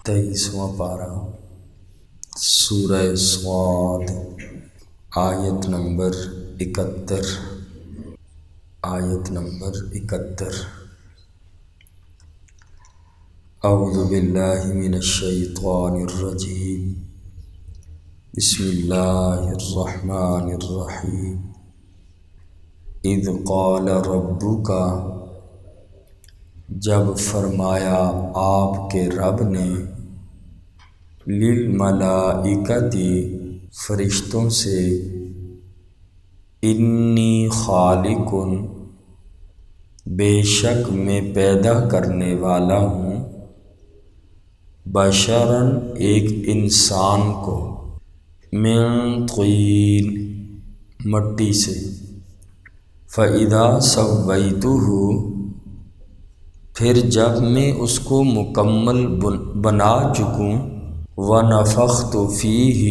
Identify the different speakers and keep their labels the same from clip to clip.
Speaker 1: 23واں پارہ سورہ صاد آیت نمبر 71 اعوذ باللہ من الشیطان الرجیم بسم اللہ الرحمن الرحیم اذ قال ربک، جب فرمایا آپ کے رب نے، للملائکۃ، فرشتوں سے، انی خالق، بے شک میں پیدا کرنے والا ہوں، بشراً، ایک انسان کو، من طین، مٹی سے، فاذا سویتہ، پھر جب میں اس کو مکمل بنا چکوں، ونفخت فیہ،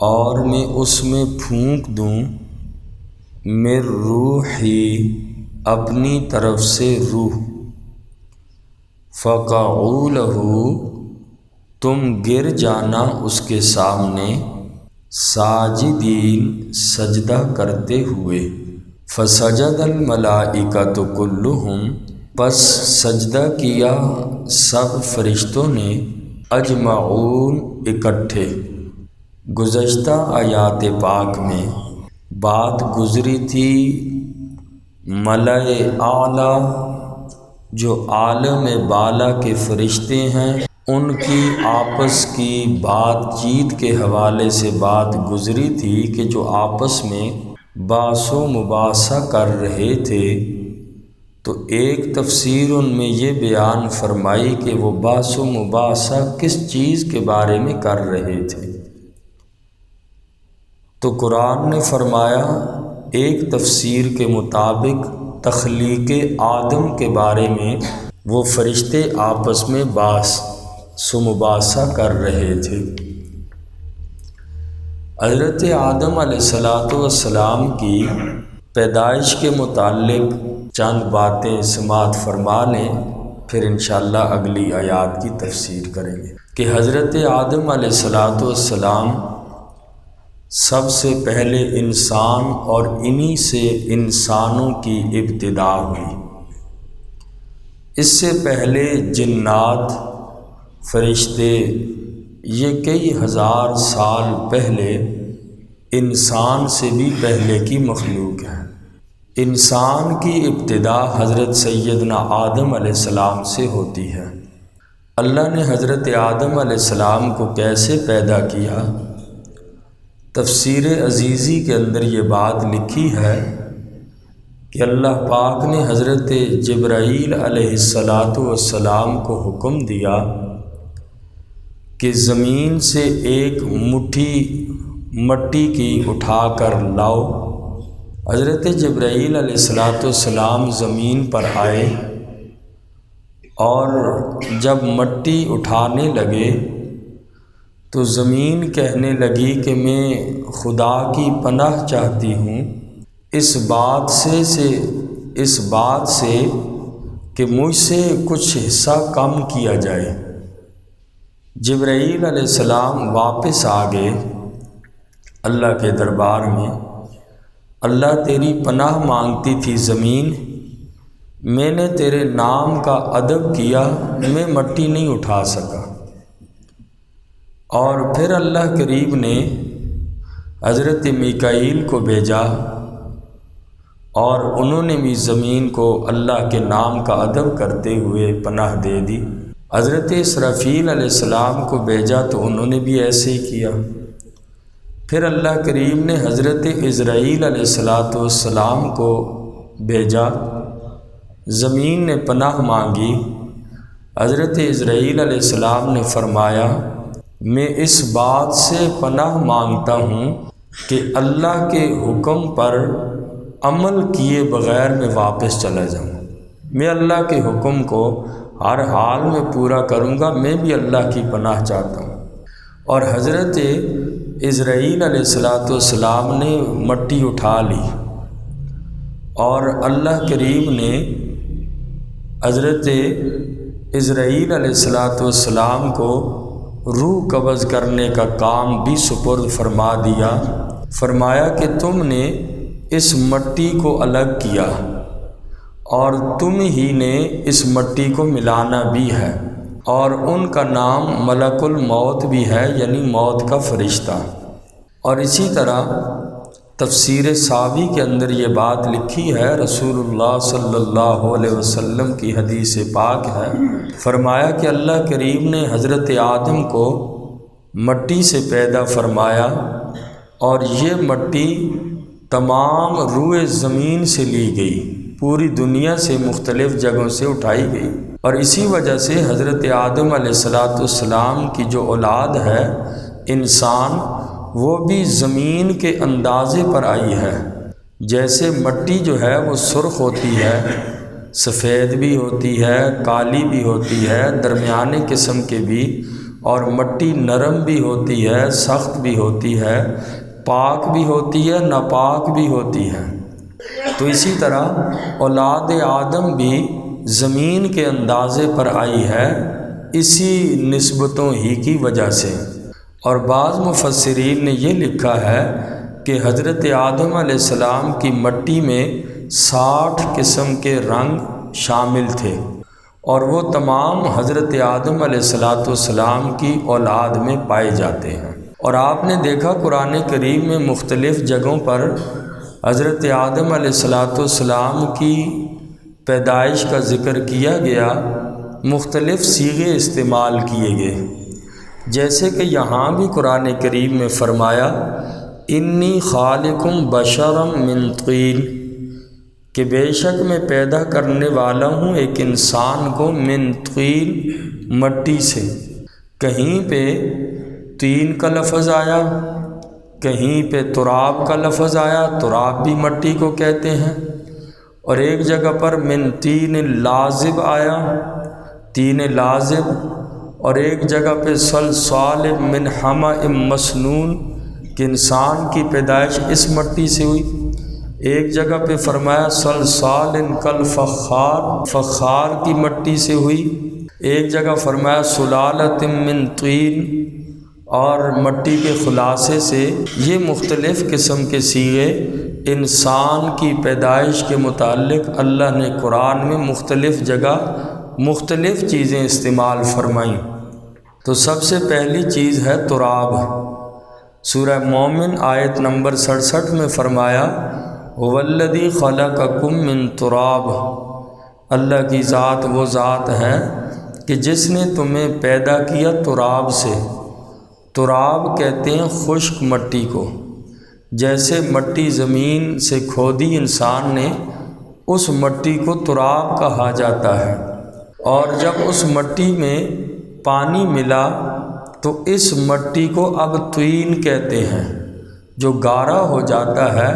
Speaker 1: اور میں اس میں پھونک دوں، من روحی، اپنی طرف سے روح، فقعوا لہ، تم گر جانا اس کے سامنے، ساجدین، سجدہ کرتے ہوئے، فسجد الملائکۃ کلہم، پس سجدہ کیا سب فرشتوں نے، اجمعون، اکٹھے۔ گزشتہ آیات پاک میں بات گزری تھی ملأ اعلیٰ، جو عالم بالا کے فرشتے ہیں، ان کی آپس کی بات چیت کے حوالے سے بات گزری تھی کہ جو آپس میں بحث و مباحثہ کر رہے تھے، تو ایک تفسیر ان میں یہ بیان فرمائی کہ وہ بحث و مباحثہ کس چیز کے بارے میں کر رہے تھے۔ تو قرآن نے فرمایا ایک تفسیر کے مطابق تخلیق آدم کے بارے میں وہ فرشتے آپس میں بحث و مباحثہ کر رہے تھے۔ حضرت آدم علیہ السلام کی پیدائش کے متعلق چند باتیں سماعت فرما لیں، پھر انشاءاللہ اگلی آیات کی تفسیر کریں گے کہ حضرت آدم علیہ السلام سب سے پہلے انسان، اور انہی سے انسانوں کی ابتدا ہوئی۔ اس سے پہلے جنات، فرشتے، یہ کئی ہزار سال پہلے انسان سے بھی پہلے کی مخلوق ہے۔ انسان کی ابتدا حضرت سیدنا آدم علیہ السلام سے ہوتی ہے۔ اللہ نے حضرت آدم علیہ السلام کو کیسے پیدا کیا؟ تفسیر عزیزی کے اندر یہ بات لکھی ہے کہ اللہ پاک نے حضرت جبرائیل علیہ السلام کو حکم دیا کہ زمین سے ایک مٹھی مٹی کی اٹھا کر لاؤ۔ حضرت جبرائیل علیہ السلام زمین پر آئے، اور جب مٹی اٹھانے لگے تو زمین کہنے لگی کہ میں خدا کی پناہ چاہتی ہوں اس بات سے کہ مجھ سے کچھ حصہ کم کیا جائے۔ جبرائیل علیہ السلام واپس آ گئے اللہ کے دربار میں۔ اللہ تیری پناہ مانگتی تھی زمین، میں نے تیرے نام کا ادب کیا، میں مٹی نہیں اٹھا سکا۔ اور پھر اللہ کریم نے حضرت میکائیل کو بھیجا، اور انہوں نے بھی زمین کو اللہ کے نام کا ادب کرتے ہوئے پناہ دے دی۔ حضرت اسرافیل علیہ السلام کو بھیجا تو انہوں نے بھی ایسے ہی کیا۔ پھر اللہ کریم نے حضرت عزرائیل علیہ السلام کو بھیجا، زمین نے پناہ مانگی۔ حضرت عزرائیل علیہ السلام نے فرمایا میں اس بات سے پناہ مانگتا ہوں کہ اللہ کے حکم پر عمل کیے بغیر میں واپس چلا جاؤں۔ میں اللہ کے حکم کو ہر حال میں پورا کروں گا، میں بھی اللہ کی پناہ چاہتا ہوں۔ اور حضرت عزرائیل علیہ السلام نے مٹی اٹھا لی، اور اللہ کریم نے حضرت اسرائیل علیہ السلام کو روح قبض کرنے کا کام بھی سپرد فرما دیا۔ فرمایا کہ تم نے اس مٹی کو الگ کیا اور تم ہی نے اس مٹی کو ملانا بھی ہے، اور ان کا نام ملک الموت بھی ہے، یعنی موت کا فرشتہ۔ اور اسی طرح تفسیر ساوی کے اندر یہ بات لکھی ہے، رسول اللہ صلی اللہ علیہ وسلم کی حدیث پاک ہے، فرمایا کہ اللہ کریم نے حضرت آدم کو مٹی سے پیدا فرمایا، اور یہ مٹی تمام روئے زمین سے لی گئی، پوری دنیا سے مختلف جگہوں سے اٹھائی گئی، اور اسی وجہ سے حضرت آدم علیہ السلام کی جو اولاد ہے انسان، وہ بھی زمین کے اندازے پر آئی ہے۔ جیسے مٹی جو ہے وہ سرخ ہوتی ہے، سفید بھی ہوتی ہے، کالی بھی ہوتی ہے، درمیانے قسم کے بھی، اور مٹی نرم بھی ہوتی ہے، سخت بھی ہوتی ہے، پاک بھی ہوتی ہے، ناپاک بھی ہوتی ہے۔ تو اسی طرح اولاد آدم بھی زمین کے اندازے پر آئی ہے، اسی نسبتوں ہی کی وجہ سے۔ اور بعض مفسرین نے یہ لکھا ہے کہ حضرت آدم علیہ السلام کی مٹی میں 60 قسم کے رنگ شامل تھے، اور وہ تمام حضرت آدم علیہ السلام کی اولاد میں پائے جاتے ہیں۔ اور آپ نے دیکھا قرآن کریم میں مختلف جگہوں پر حضرت آدم علیہ السلام کی پیدائش کا ذکر کیا گیا، مختلف صیغے استعمال کیے گئے، جیسے کہ یہاں بھی قرآن کریم میں فرمایا انی خالقم بشرم من طین، کہ بے شک میں پیدا کرنے والا ہوں ایک انسان کو من طین، مٹی سے۔ کہیں پہ طین کا لفظ آیا، کہیں پہ تراب کا لفظ آیا، تراب بھی مٹی کو کہتے ہیں، اور ایک جگہ پر من طین لازب آیا، طین لازب، اور ایک جگہ پہ صلصال من حمأ مسنون، کہ انسان کی پیدائش اس مٹی سے ہوئی۔ ایک جگہ پہ فرمایا صلصال کالفخار، فخار کی مٹی سے ہوئی۔ ایک جگہ فرمایا سلالۃ من طین، اور مٹی کے خلاصے سے۔ یہ مختلف قسم کے صیغے انسان کی پیدائش کے متعلق اللہ نے قرآن میں مختلف جگہ مختلف چیزیں استعمال فرمائیں۔ تو سب سے پہلی چیز ہے تراب۔ سورہ مومن آیت نمبر 67 میں فرمایا هو الذی خلقکم من تراب، اللہ کی ذات وہ ذات ہے کہ جس نے تمہیں پیدا کیا تراب سے۔ تراب کہتے ہیں خشک مٹی کو، جیسے مٹی زمین سے کھودی انسان نے، اس مٹی کو تراب کہا جاتا ہے۔ اور جب اس مٹی میں پانی ملا تو اس مٹی کو اب طین کہتے ہیں، جو گارا ہو جاتا ہے،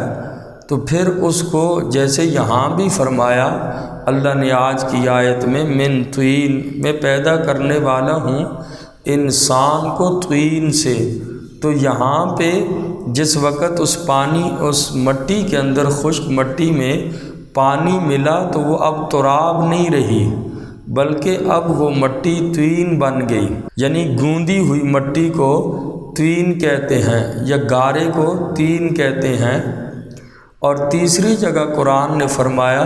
Speaker 1: تو پھر اس کو جیسے یہاں بھی فرمایا اللہ نے آج کی آیت میں من طین، میں پیدا کرنے والا ہوں انسان کو طین سے، تو یہاں پہ جس وقت اس مٹی کے اندر، خشک مٹی میں پانی ملا تو وہ اب تراب نہیں رہی، بلکہ اب وہ مٹی طین بن گئی، یعنی گوندی ہوئی مٹی کو طین کہتے ہیں، یا گارے کو طین کہتے ہیں۔ اور تیسری جگہ قرآن نے فرمایا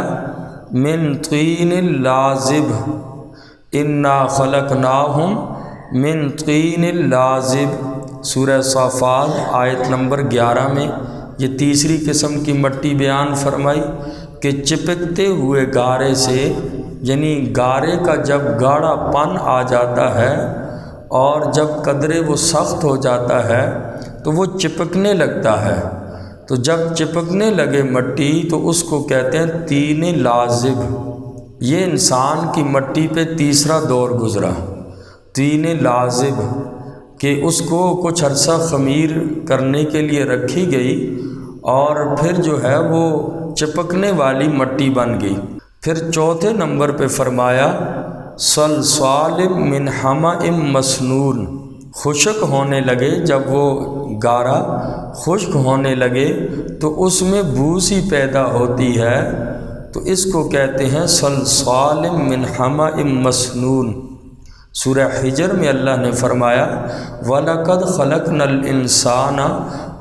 Speaker 1: من طین لازب، انا خلقناہم من طین لازب، سورہ صافات آیت نمبر 11 میں یہ تیسری قسم کی مٹی بیان فرمائی کہ چپکتے ہوئے گارے سے، یعنی گارے کا جب گاڑھا پن آ جاتا ہے اور جب قدرے وہ سخت ہو جاتا ہے تو وہ چپکنے لگتا ہے، تو جب چپکنے لگے مٹی تو اس کو کہتے ہیں طین لازب۔ یہ انسان کی مٹی پہ تیسرا دور گزرا، طین لازب، کہ اس کو کچھ عرصہ خمیر کرنے کے لیے رکھی گئی، اور پھر جو ہے وہ چپکنے والی مٹی بن گئی۔ پھر چوتھے نمبر پہ فرمایا صلصال من حمأ مسنون، خشک ہونے لگے، جب وہ گارا خشک ہونے لگے تو اس میں بو سی پیدا ہوتی ہے، تو اس کو کہتے ہیں صلصال من حمأ مسنون۔ سورہ حجر میں اللہ نے فرمایا وَلَقَدْ خَلَقْنَا الْإِنسَانَ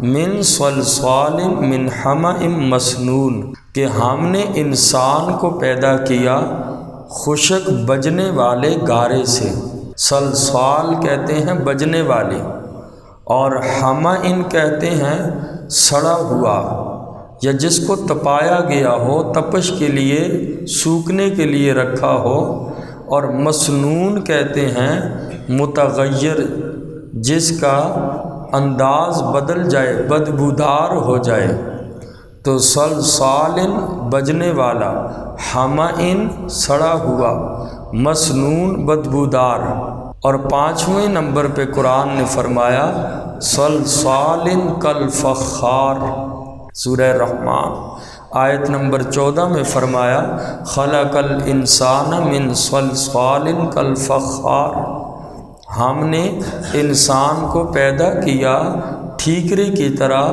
Speaker 1: مِنْ صَلْصَالٍ مِنْ حَمَإٍ مَسْنُونٍ، کہ ہم نے انسان کو پیدا کیا خشک بجنے والے گارے سے۔ صلصال کہتے ہیں بجنے والے، اور حمأ کہتے ہیں سڑا ہوا، یا جس کو تپایا گیا ہو، تپش کے لیے سوکھنے کے لیے رکھا ہو۔ اور مسنون کہتے ہیں متغیر، جس کا انداز بدل جائے، بدبودار ہو جائے۔ تو صلصال بجنے والا، حمأ سڑا ہوا، مسنون بدبودار۔ اور 5ویں نمبر پہ قرآن نے فرمایا صلصال کالفخار۔ سورہ رحمان آیت نمبر 14 میں فرمایا خلق الانسان من صلصال کالفخار، ہم نے انسان کو پیدا کیا ٹھیکری کی طرح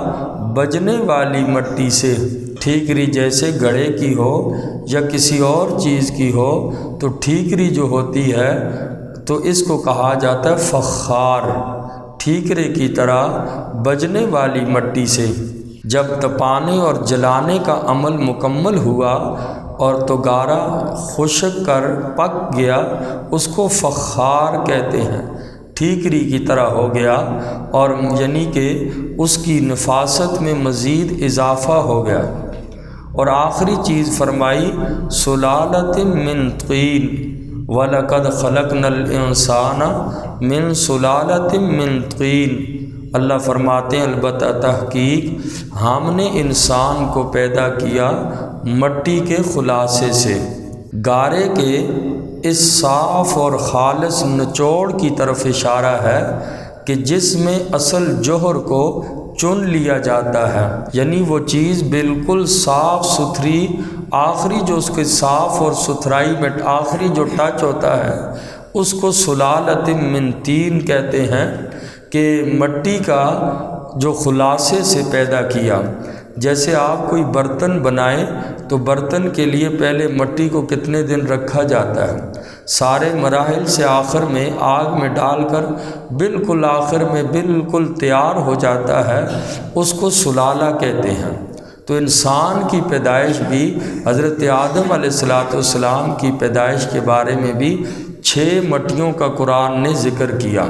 Speaker 1: بجنے والی مٹی سے۔ ٹھیکری جیسے گڑھے کی ہو یا کسی اور چیز کی ہو، تو ٹھیکری جو ہوتی ہے تو اس کو کہا جاتا ہے فخار، ٹھیکرے کی طرح بجنے والی مٹی سے۔ جب تپانے اور جلانے کا عمل مکمل ہوا اور تو گارا خشک کر پک گیا، اس کو فخار کہتے ہیں، ٹھیکری کی طرح ہو گیا، اور یعنی کہ اس کی نفاست میں مزید اضافہ ہو گیا۔ اور آخری چیز فرمائی سلالۃ من طین، وَلَقَدْ خَلَقْنَا الْإِنسَانَ مِنْ سُلَالَةٍ مِّن طِينٍ۔ اللہ فرماتے ہیں البتہ تحقیق ہم نے انسان کو پیدا کیا مٹی کے خلاصے سے۔ گارے کے اس صاف اور خالص نچوڑ کی طرف اشارہ ہے کہ جس میں اصل جوہر کو چن لیا جاتا ہے، یعنی وہ چیز بالکل صاف ستھری، آخری جو اس کے صاف اور ستھرائی میں آخری جو ٹچ ہوتا ہے اس کو سلالۃ من طین کہتے ہیں، کہ مٹی کا جو خلاصے سے پیدا کیا۔ جیسے آپ کوئی برتن بنائیں تو برتن کے لیے پہلے مٹی کو کتنے دن رکھا جاتا ہے، سارے مراحل سے آخر میں آگ میں ڈال کر بالکل آخر میں بالکل تیار ہو جاتا ہے، اس کو سلالہ کہتے ہیں۔ تو انسان کی پیدائش بھی، حضرت آدم علیہ السلام کی پیدائش کے بارے میں بھی 6 مٹیوں کا قرآن نے ذکر کیا۔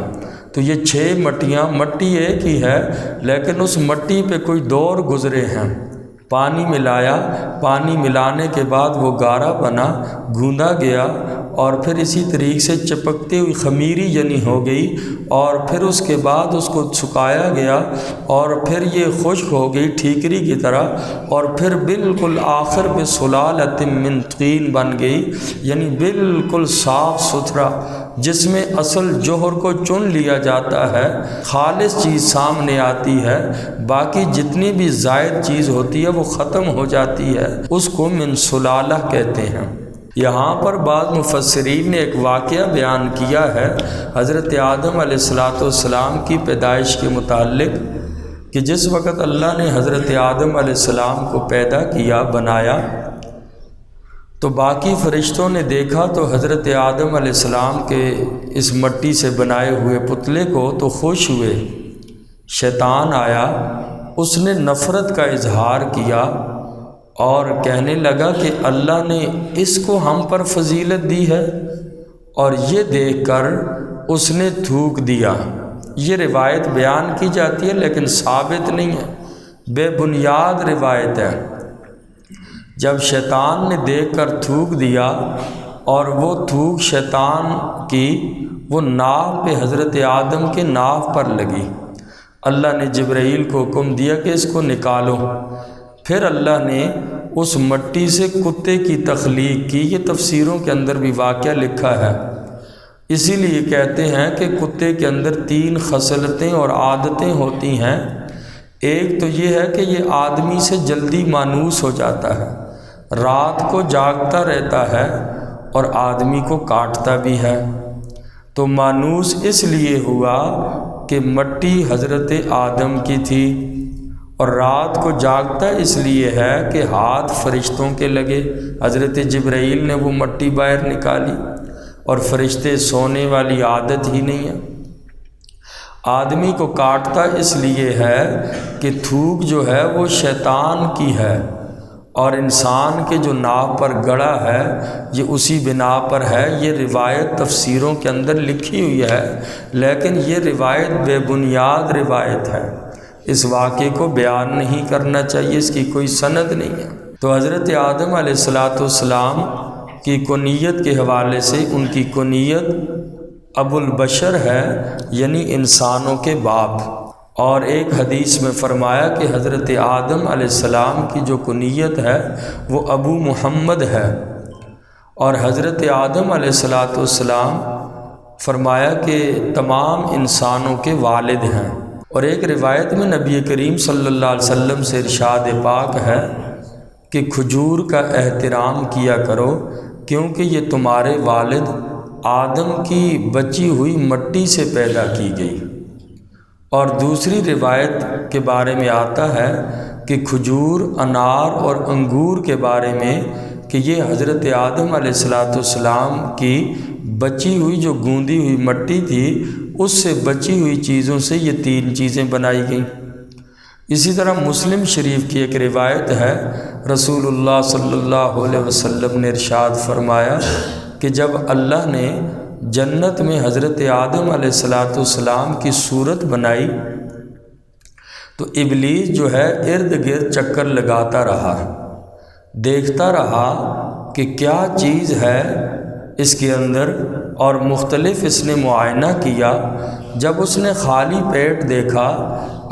Speaker 1: تو یہ 6 مٹیاں، مٹی ایک ہی ہے لیکن اس مٹی پہ کوئی دور گزرے ہیں۔ پانی ملایا، پانی ملانے کے بعد وہ گارا بنا، گوندا گیا، اور پھر اسی طریقے سے چپکتی ہوئی خمیری یعنی ہو گئی، اور پھر اس کے بعد اس کو سکھایا گیا، اور پھر یہ خشک ہو گئی ٹھیکری کی طرح، اور پھر بالکل آخر پہ سلالۃ من طین بن گئی، یعنی بالکل صاف ستھرا، جس میں اصل جوہر کو چن لیا جاتا ہے، خالص چیز سامنے آتی ہے، باقی جتنی بھی زائد چیز ہوتی ہے وہ ختم ہو جاتی ہے، اس کو من سلالہ کہتے ہیں۔ یہاں پر بعض مفسرین نے ایک واقعہ بیان کیا ہے حضرت آدم علیہ السلام کی پیدائش کے متعلق، کہ جس وقت اللہ نے حضرت آدم علیہ السلام کو پیدا کیا، بنایا، تو باقی فرشتوں نے دیکھا تو حضرت آدم علیہ السلام کے اس مٹی سے بنائے ہوئے پتلے کو تو خوش ہوئے۔ شیطان آیا، اس نے نفرت کا اظہار کیا اور کہنے لگا کہ اللہ نے اس کو ہم پر فضیلت دی ہے، اور یہ دیکھ کر اس نے تھوک دیا۔ یہ روایت بیان کی جاتی ہے لیکن ثابت نہیں ہے، بے بنیاد روایت ہے۔ جب شیطان نے دیکھ کر تھوک دیا، اور وہ تھوک شیطان کی وہ ناف پہ حضرت آدم کے ناف پر لگی، اللہ نے جبرائیل کو حکم دیا کہ اس کو نکالو۔ پھر اللہ نے اس مٹی سے کتے کی تخلیق کی۔ یہ تفسیروں کے اندر بھی واقعہ لکھا ہے، اسی لیے کہتے ہیں کہ کتے کے اندر 3 خصلتیں اور عادتیں ہوتی ہیں۔ ایک تو یہ ہے کہ یہ آدمی سے جلدی مانوس ہو جاتا ہے، رات کو جاگتا رہتا ہے اور آدمی کو کاٹتا بھی ہے۔ تو مانوس اس لیے ہوا کہ مٹی حضرت آدم کی تھی، اور رات کو جاگتا اس لیے ہے کہ ہاتھ فرشتوں کے لگے، حضرت جبرائیل نے وہ مٹی باہر نکالی، اور فرشتے سونے والی عادت ہی نہیں ہے۔ آدمی کو کاٹتا اس لیے ہے کہ تھوک جو ہے وہ شیطان کی ہے، اور انسان کے جو ناف پر گڑا ہے یہ اسی بنا پر ہے۔ یہ روایت تفسیروں کے اندر لکھی ہوئی ہے، لیکن یہ روایت بے بنیاد روایت ہے، اس واقعے کو بیان نہیں کرنا چاہیے، اس کی کوئی سند نہیں ہے۔ تو حضرت آدم علیہ السلام کی کنیت کے حوالے سے ان کی کنیت ابو البشر ہے، یعنی انسانوں کے باپ۔ اور ایک حدیث میں فرمایا کہ حضرت آدم علیہ السلام کی جو کنیت ہے وہ ابو محمد ہے، اور حضرت آدم علیہ السلام فرمایا کہ تمام انسانوں کے والد ہیں۔ اور ایک روایت میں نبی کریم صلی اللہ علیہ وسلم سے ارشاد پاک ہے کہ کھجور کا احترام کیا کرو، کیونکہ یہ تمہارے والد آدم کی بچی ہوئی مٹی سے پیدا کی گئی۔ اور دوسری روایت کے بارے میں آتا ہے کہ کھجور، انار اور انگور کے بارے میں کہ یہ حضرت آدم علیہ السلام کی بچی ہوئی جو گوندی ہوئی مٹی تھی، اس سے بچی ہوئی چیزوں سے یہ 3 چیزیں بنائی گئیں۔ اسی طرح مسلم شریف کی ایک روایت ہے، رسول اللہ صلی اللہ علیہ وسلم نے ارشاد فرمایا کہ جب اللہ نے جنت میں حضرت آدم علیہ السلام کی صورت بنائی تو ابلیس جو ہے ارد گرد چکر لگاتا رہا، دیکھتا رہا کہ کیا چیز ہے اس کے اندر، اور مختلف اس نے معائنہ کیا۔ جب اس نے خالی پیٹ دیکھا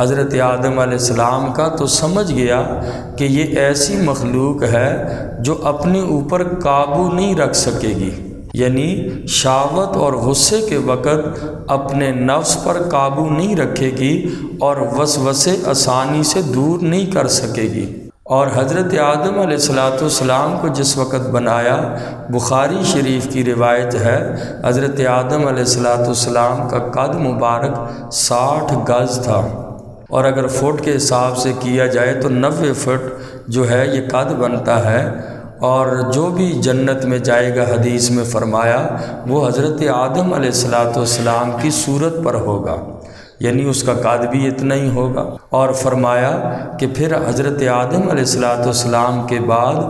Speaker 1: حضرت آدم علیہ السلام کا تو سمجھ گیا کہ یہ ایسی مخلوق ہے جو اپنے اوپر قابو نہیں رکھ سکے گی، یعنی شہوت اور غصے کے وقت اپنے نفس پر قابو نہیں رکھے گی اور وسوسے آسانی سے دور نہیں کر سکے گی۔ اور حضرت آدم علیہ السلام کو جس وقت بنایا، بخاری شریف کی روایت ہے، حضرت آدم علیہ السلام کا قد مبارک 60 گز تھا، اور اگر فٹ کے حساب سے کیا جائے تو 90 فٹ جو ہے یہ قد بنتا ہے۔ اور جو بھی جنت میں جائے گا، حدیث میں فرمایا، وہ حضرت آدم علیہ السلام کی صورت پر ہوگا، یعنی اس کا قد بھی اتنا ہی ہوگا۔ اور فرمایا کہ پھر حضرت آدم علیہ السلام کے بعد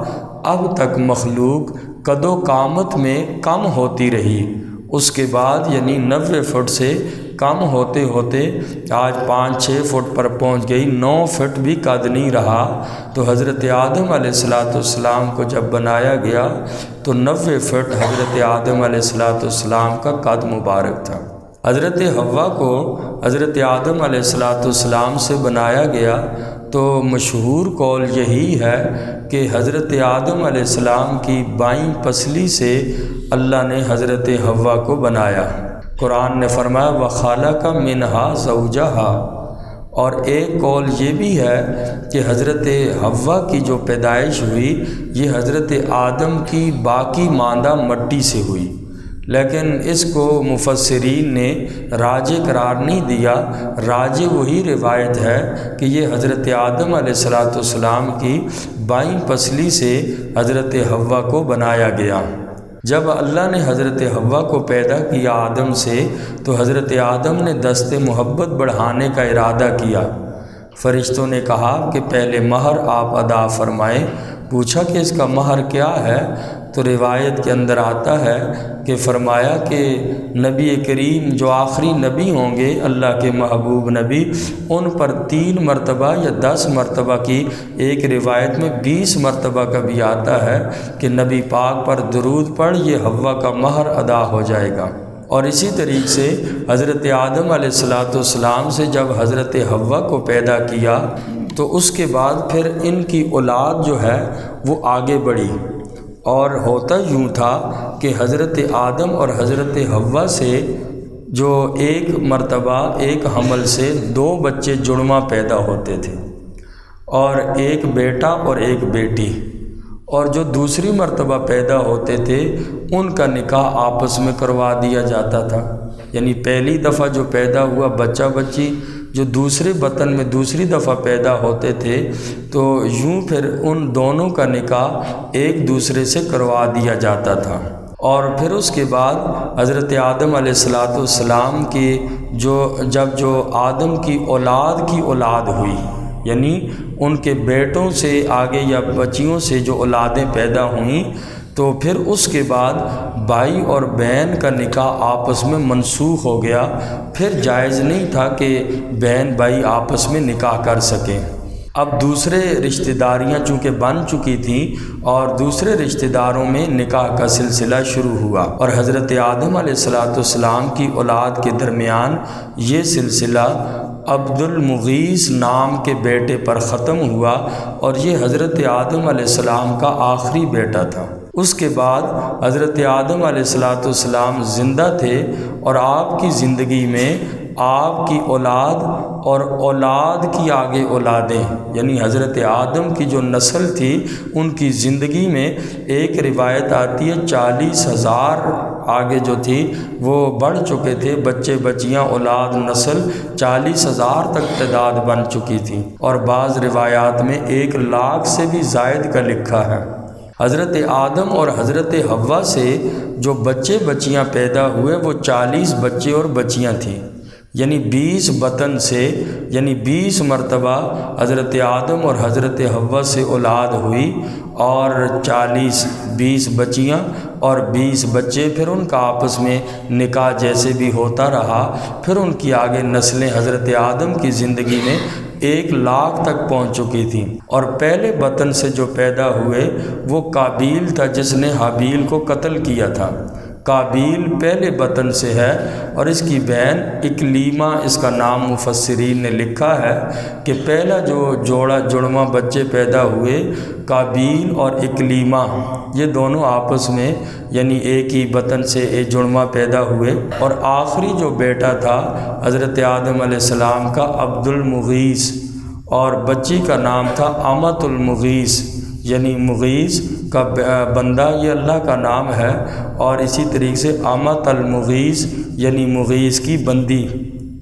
Speaker 1: اب تک مخلوق قد و قامت میں کم ہوتی رہی، اس کے بعد یعنی 90 فٹ سے کم ہوتے ہوتے آج 5-6 فٹ پر پہنچ گئی، 9 فٹ بھی قد نہیں رہا۔ تو حضرت آدم علیہ السلام کو جب بنایا گیا تو 90 فٹ حضرت آدم علیہ السلام کا قد مبارک تھا۔ حضرت حوا کو حضرت آدم علیہ السلام سے بنایا گیا تو مشہور قول یہی ہے کہ حضرت آدم علیہ السلام کی بائیں پسلی سے اللہ نے حضرت حوا کو بنایا۔ قرآن نے فرمایا وَخَلَقَ مِنْهَا زَوْجَهَا، اور ایک قول یہ بھی ہے کہ حضرت حوا کی جو پیدائش ہوئی یہ حضرت آدم کی باقی ماندہ مٹی سے ہوئی، لیکن اس کو مفسرین نے راجح قرار نہیں دیا۔ راجح وہی روایت ہے کہ یہ حضرت آدم علیہ السلام کی بائیں پسلی سے حضرت حوا کو بنایا گیا۔ جب اللہ نے حضرت حوا کو پیدا کیا آدم سے تو حضرت آدم نے دست محبت بڑھانے کا ارادہ کیا۔ فرشتوں نے کہا کہ پہلے مہر آپ ادا فرمائیں۔ پوچھا کہ اس کا مہر کیا ہے؟ تو روایت کے اندر آتا ہے کہ فرمایا کہ نبی کریم جو آخری نبی ہوں گے، اللہ کے محبوب نبی، ان پر 3 مرتبہ یا 10 مرتبہ کی، ایک روایت میں 20 مرتبہ کا بھی آتا ہے کہ نبی پاک پر درود پڑھ، یہ حوا کا مہر ادا ہو جائے گا۔ اور اسی طریقے سے حضرت آدم علیہ السلام سے جب حضرت حوا کو پیدا کیا تو اس کے بعد پھر ان کی اولاد جو ہے وہ آگے بڑھی، اور ہوتا یوں تھا کہ حضرت آدم اور حضرت حوا سے جو ایک مرتبہ ایک حمل سے 2 بچے جڑواں پیدا ہوتے تھے، اور ایک بیٹا اور ایک بیٹی، اور جو دوسری مرتبہ پیدا ہوتے تھے ان کا نکاح آپس میں کروا دیا جاتا تھا، یعنی پہلی دفعہ جو پیدا ہوا بچہ بچی جو دوسرے بطن میں دوسری دفعہ پیدا ہوتے تھے تو یوں پھر ان دونوں کا نکاح ایک دوسرے سے کروا دیا جاتا تھا۔ اور پھر اس کے بعد حضرت آدم علیہ السلام کی جو آدم کی اولاد ہوئی، یعنی ان کے بیٹوں سے آگے یا بچیوں سے جو اولادیں پیدا ہوئیں، تو پھر اس کے بعد بھائی اور بہن کا نکاح آپس میں منسوخ ہو گیا۔ پھر جائز نہیں تھا کہ بہن بھائی آپس میں نکاح کر سکیں۔ اب دوسرے رشتہ داریاں چونکہ بن چکی تھیں اور دوسرے رشتہ داروں میں نکاح کا سلسلہ شروع ہوا، اور حضرت آدم علیہ السلام کی اولاد کے درمیان یہ سلسلہ عبد المغیث نام کے بیٹے پر ختم ہوا، اور یہ حضرت آدم علیہ السلام کا آخری بیٹا تھا۔ اس کے بعد حضرت آدم علیہ السلام زندہ تھے، اور آپ کی زندگی میں آپ کی اولاد اور اولاد کی آگے اولادیں، یعنی حضرت آدم کی جو نسل تھی ان کی زندگی میں ایک روایت آتی ہے 40,000 آگے جو تھی وہ بڑھ چکے تھے، بچے بچیاں اولاد نسل 40,000 تک تعداد بن چکی تھی، اور بعض روایات میں 1,00,000 سے بھی زائد کا لکھا ہے۔ حضرت آدم اور حضرت حوا سے جو بچے بچیاں پیدا ہوئے وہ 40 بچے اور بچیاں تھیں، یعنی 20 بطن سے، یعنی 20 مرتبہ حضرت آدم اور حضرت حوا سے اولاد ہوئی، اور 20 بچیاں اور 20 بچے، پھر ان کا آپس میں نکاح جیسے بھی ہوتا رہا۔ پھر ان کی آگے نسلیں حضرت آدم کی زندگی میں 1,00,000 تک پہنچ چکی تھیں، اور پہلے بطن سے جو پیدا ہوئے وہ قابیل تھا جس نے حابیل کو قتل کیا تھا۔ قابیل پہلے بطن سے ہے، اور اس کی بہن اکلیمہ، اس کا نام مفسرین نے لکھا ہے کہ پہلا جو جڑواں بچے پیدا ہوئے قابیل اور اکلیمہ، یہ دونوں آپس میں یعنی ایک ہی بطن سے ایک جڑواں پیدا ہوئے، اور آخری جو بیٹا تھا حضرت آدم علیہ السلام کا عبد المغیث، اور بچی کا نام تھا امۃ المغیث، یعنی مغیث کا بندہ، یہ اللہ کا نام ہے، اور اسی طریقے سے امۃ المغیث یعنی مغیث کی بندی۔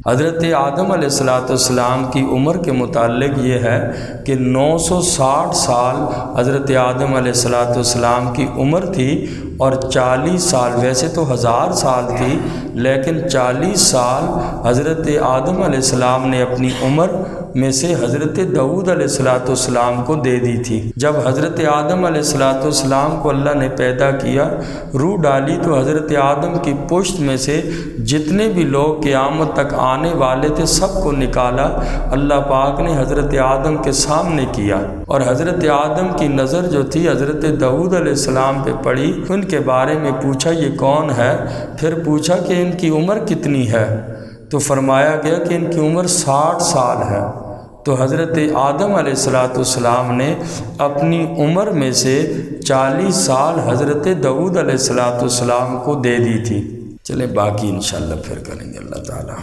Speaker 1: حضرت آدم علیہ السلام کی عمر کے متعلق یہ ہے کہ 960 سال حضرت آدم علیہ السلام کی عمر تھی، اور 40 سال، ویسے تو 1000 سال تھی لیکن 40 سال حضرت آدم علیہ السلام نے اپنی عمر میں سے حضرت داؤد علیہ السلام کو دے دی تھی۔ جب حضرت آدم علیہ السلام کو اللہ نے پیدا کیا، روح ڈالی، تو حضرت آدم کی پشت میں سے جتنے بھی لوگ قیامت تک آنے والے تھے سب کو نکالا، اللہ پاک نے حضرت آدم کے سامنے کیا، اور حضرت آدم کی نظر جو تھی حضرت داؤد علیہ السلام پہ پڑی۔ ان کے بارے میں پوچھا یہ کون ہے، پھر پوچھا کہ ان کی عمر کتنی ہے، تو فرمایا گیا کہ ان کی عمر 60 سال ہے۔ تو حضرت آدم علیہ السلام نے اپنی عمر میں سے 40 سال حضرت داؤد علیہ السلام کو دے دی تھی۔ چلیں باقی انشاءاللہ پھر کریں گے، اللہ تعالیٰ